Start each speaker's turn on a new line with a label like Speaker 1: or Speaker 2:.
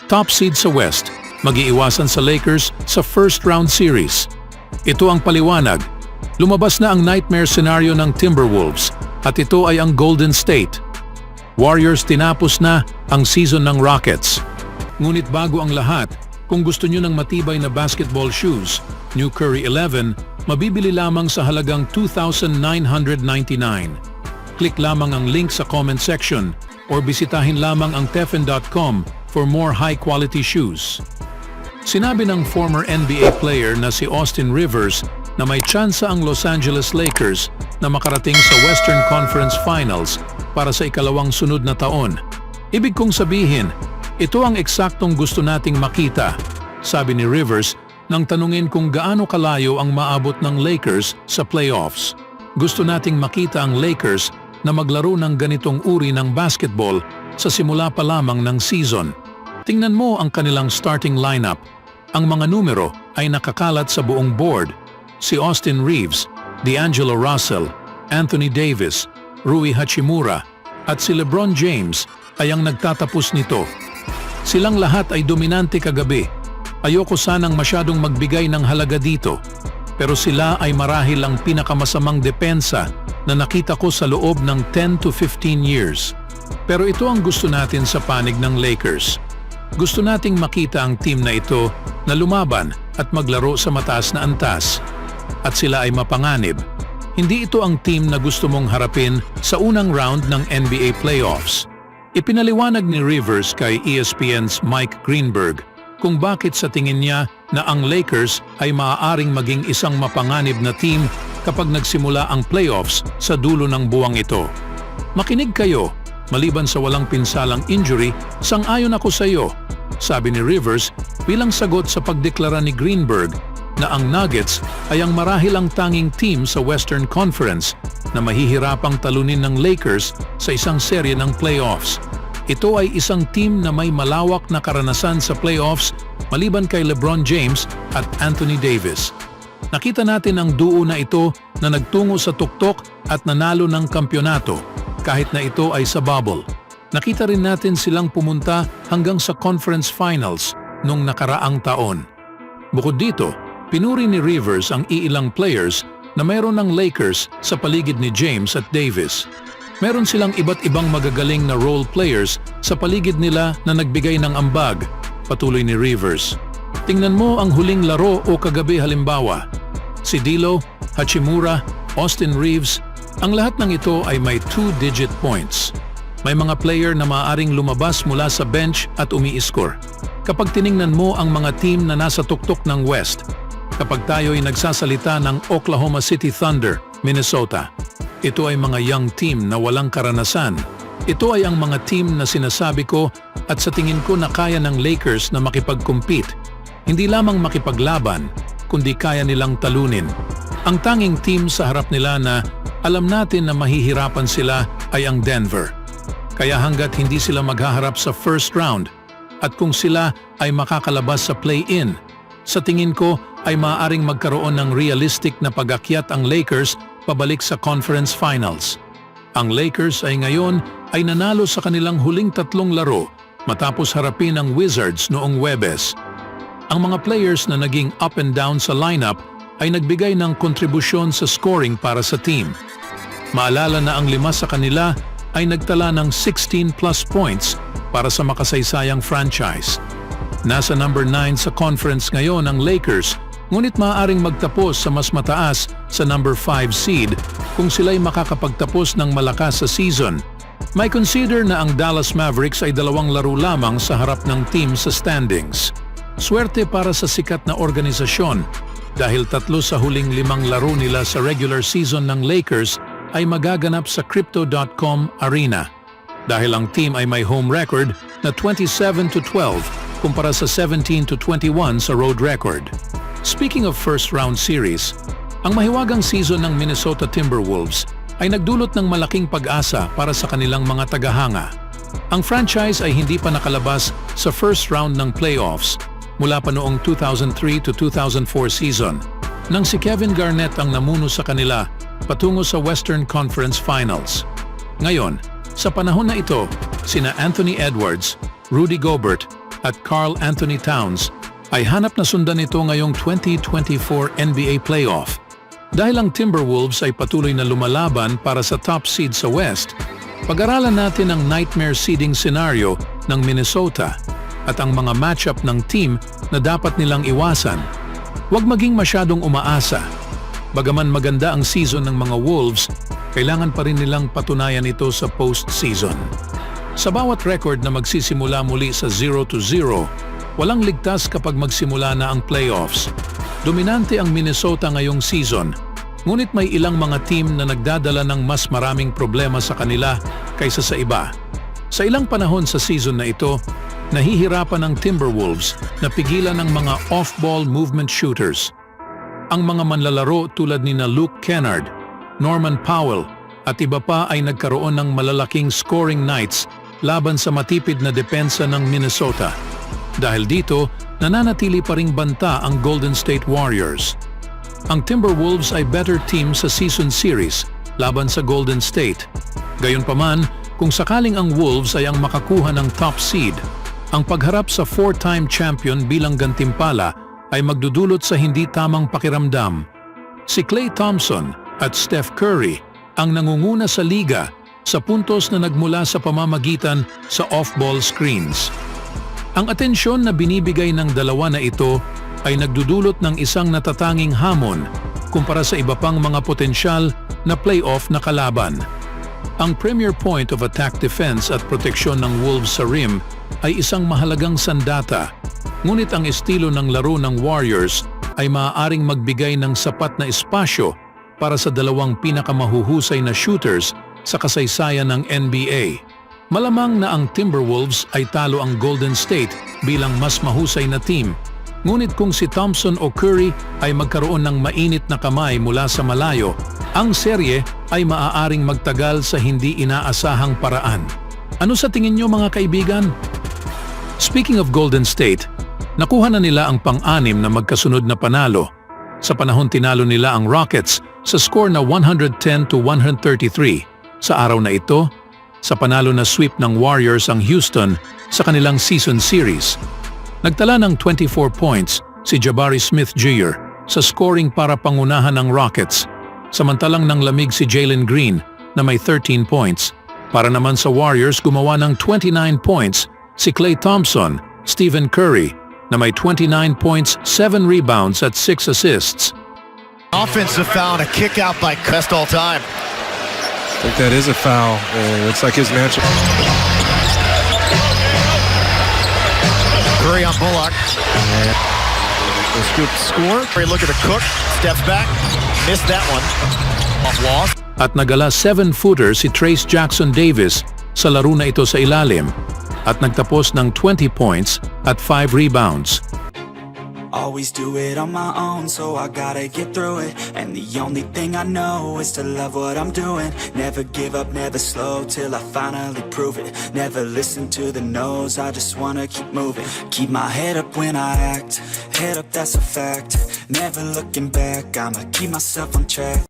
Speaker 1: Top seed sa West, mag-iiwasan sa Lakers sa first round series. Ito ang paliwanag. Lumabas na ang nightmare scenario ng Timberwolves at ito ay ang Golden State. Warriors tinapos na ang season ng Rockets. Ngunit bago ang lahat, kung gusto nyo ng matibay na basketball shoes, New Curry 11, mabibili lamang sa halagang $2,999. Click lamang ang link sa comment section or bisitahin lamang ang teffen.com for more high-quality shoes. Sinabi ng former NBA player na si Austin Rivers na may tsansa ang Los Angeles Lakers na makarating sa Western Conference Finals para sa ikalawang sunod na taon. Ibig kong sabihin, ito ang eksaktong gusto nating makita, sabi ni Rivers nang tanungin kung gaano kalayo ang maabot ng Lakers sa playoffs. Gusto nating makita ang Lakers na maglaro ng ganitong uri ng basketball sa simula pa lamang ng season. Tingnan mo ang kanilang starting lineup. Ang mga numero ay nakakalat sa buong board. Si Austin Reeves, D'Angelo Russell, Anthony Davis, Rui Hachimura at si LeBron James ay ang nagtatapos nito. Silang lahat ay dominante kagabi. Ayoko sanang masyadong magbigay ng halaga dito, pero sila ay marahil ang pinakamasamang depensa na nakita ko sa loob ng 10 to 15 years. Pero ito ang gusto natin sa panig ng Lakers. Gusto nating makita ang team na ito na lumaban at maglaro sa mataas na antas. At sila ay mapanganib. Hindi ito ang team na gusto mong harapin sa unang round ng NBA playoffs. Ipinaliwanag ni Rivers kay ESPN's Mike Greenberg kung bakit sa tingin niya na ang Lakers ay maaaring maging isang mapanganib na team kapag nagsimula ang playoffs sa dulo ng buwang ito. Makinig kayo, maliban sa walang pinsalang injury, sang-ayon ako sa iyo, sabi ni Rivers bilang sagot sa pagdeklara ni Greenberg na ang Nuggets ay ang marahil ang tanging team sa Western Conference na mahihirapang talunin ng Lakers sa isang serye ng playoffs. Ito ay isang team na may malawak na karanasan sa playoffs maliban kay LeBron James at Anthony Davis. Nakita natin ang duo na ito na nagtungo sa tuktok at nanalo ng kampyonato kahit na ito ay sa bubble. Nakita rin natin silang pumunta hanggang sa conference finals nung nakaraang taon. Bukod dito, pinuri ni Rivers ang iilang players na mayroon ng Lakers sa paligid ni James at Davis. Meron silang iba't ibang magagaling na role players sa paligid nila na nagbigay ng ambag, patuloy ni Rivers. Tingnan mo ang huling laro o kagabi halimbawa. Si D'Lo, Hachimura, Austin Reeves, ang lahat ng ito ay may 2-digit points. May mga player na maaaring lumabas mula sa bench at umi-score. Kapag tiningnan mo ang mga team na nasa tuktok ng West, kapag tayo ay nagsasalita ng Oklahoma City Thunder, Minnesota, ito ay mga young team na walang karanasan. Ito ay ang mga team na sinasabi ko at sa tingin ko na kaya ng Lakers na makipag-compete. Hindi lamang makipaglaban, kundi kaya nilang talunin. Ang tanging team sa harap nila na alam natin na mahihirapan sila ay ang Denver. Kaya hanggat hindi sila maghaharap sa first round at kung sila ay makakalabas sa play-in, sa tingin ko ay maaaring magkaroon ng realistic na pag-akyat ang Lakers pabalik sa conference finals. Ang Lakers ay ngayon ay nanalo sa kanilang huling 3 laro matapos harapin ang Wizards noong Huwebes. Ang mga players na naging up and down sa lineup ay nagbigay ng kontribusyon sa scoring para sa team. Maalala na ang 5 sa kanila ay nagtala ng 16+ points para sa makasaysayang franchise. Nasa number 9 sa conference ngayon ang Lakers, ngunit maaaring magtapos sa mas mataas sa number 5 seed kung sila'y makakapagtapos ng malakas sa season. May consider na ang Dallas Mavericks ay 2 laro lamang sa harap ng team sa standings. Swerte para sa sikat na organisasyon dahil 3 sa huling 5 laro nila sa regular season ng Lakers ay magaganap sa Crypto.com Arena. Dahil ang team ay may home record na 27-12 kumpara sa 17-21 sa road record. Speaking of first round series, ang mahiwagang season ng Minnesota Timberwolves ay nagdulot ng malaking pag-asa para sa kanilang mga tagahanga. Ang franchise ay hindi pa nakalabas sa first round ng playoffs mula pa noong 2003 to 2004 season, nang si Kevin Garnett ang namuno sa kanila patungo sa Western Conference Finals. Ngayon, sa panahon na ito, sina Anthony Edwards, Rudy Gobert at Karl Anthony Towns ay hanap na sundan ito ngayong 2024 NBA playoff. Dahil ang Timberwolves ay patuloy na lumalaban para sa top seed sa West, pag-aralan natin ang nightmare seeding scenario ng Minnesota at ang mga matchup ng team na dapat nilang iwasan. Huwag maging masyadong umaasa. Bagaman maganda ang season ng mga Wolves, kailangan pa rin nilang patunayan ito sa postseason. Sa bawat record na magsisimula muli sa 0-0, walang ligtas kapag magsimula na ang playoffs. Dominante ang Minnesota ngayong season, ngunit may ilang mga team na nagdadala ng mas maraming problema sa kanila kaysa sa iba. Sa ilang panahon sa season na ito, nahihirapan ang Timberwolves na pigilan ng mga off-ball movement shooters. Ang mga manlalaro tulad ni Luke Kennard, Norman Powell at iba pa ay nagkaroon ng malalaking scoring nights laban sa matipid na depensa ng Minnesota. Dahil dito, nananatili pa ring banta ang Golden State Warriors. Ang Timberwolves ay better team sa season series laban sa Golden State. Gayunpaman, kung sakaling ang Wolves ay ang makakuha ng top seed, ang pagharap sa four-time champion bilang gantimpala ay magdudulot sa hindi tamang pakiramdam. Si Klay Thompson at Steph Curry ang nangunguna sa liga sa puntos na nagmula sa pamamagitan sa off-ball screens. Ang atensyon na binibigay ng dalawa na ito ay nagdudulot ng isang natatanging hamon kumpara sa iba pang mga potensyal na playoff na kalaban. Ang premier point of attack defense at proteksyon ng Wolves sa rim ay isang mahalagang sandata, ngunit ang estilo ng laro ng Warriors ay maaaring magbigay ng sapat na espasyo para sa dalawang pinakamahuhusay na shooters sa kasaysayan ng NBA. Malamang na ang Timberwolves ay talo ang Golden State bilang mas mahusay na team, ngunit kung si Thompson o Curry ay magkaroon ng mainit na kamay mula sa malayo, ang serye ay maaaring magtagal sa hindi inaasahang paraan. Ano sa tingin niyo mga kaibigan? Speaking of Golden State, nakuha na nila ang pang-anim na magkasunod na panalo. Sa panahon tinalo nila ang Rockets sa score na 110-133. Sa araw na ito, sa panalo na sweep ng Warriors ang Houston sa kanilang season series. Nagtala ng 24 points si Jabari Smith Jr. sa scoring para pangunahan ng Rockets, samantalang nang lamig si Jalen Green na may 13 points. Para naman sa Warriors, gumawa ng 29 points si Klay Thompson, Stephen Curry na may 29 points, 7 rebounds at 6 assists.
Speaker 2: Offensive foul and a kick out by Best all time.
Speaker 3: I think that is a foul. Looks like his matchup.
Speaker 2: Curry on Bullock. The scoop score. Look at the Cook. Steps back. Missed that one. Off loss.
Speaker 1: At nagala 7-footer si Trayce Jackson Davis sa laro na ito sa ilalim at nagtapos ng 20 points at 5 rebounds.
Speaker 4: Always do it on my own, so I gotta get through it. And the only thing I know is to love what I'm doing. Never give up, never slow, till I finally prove it. Never listen to the no's, I just wanna keep moving. Keep my head up when I act, head up, that's a fact. Never looking back, I'ma keep myself on track.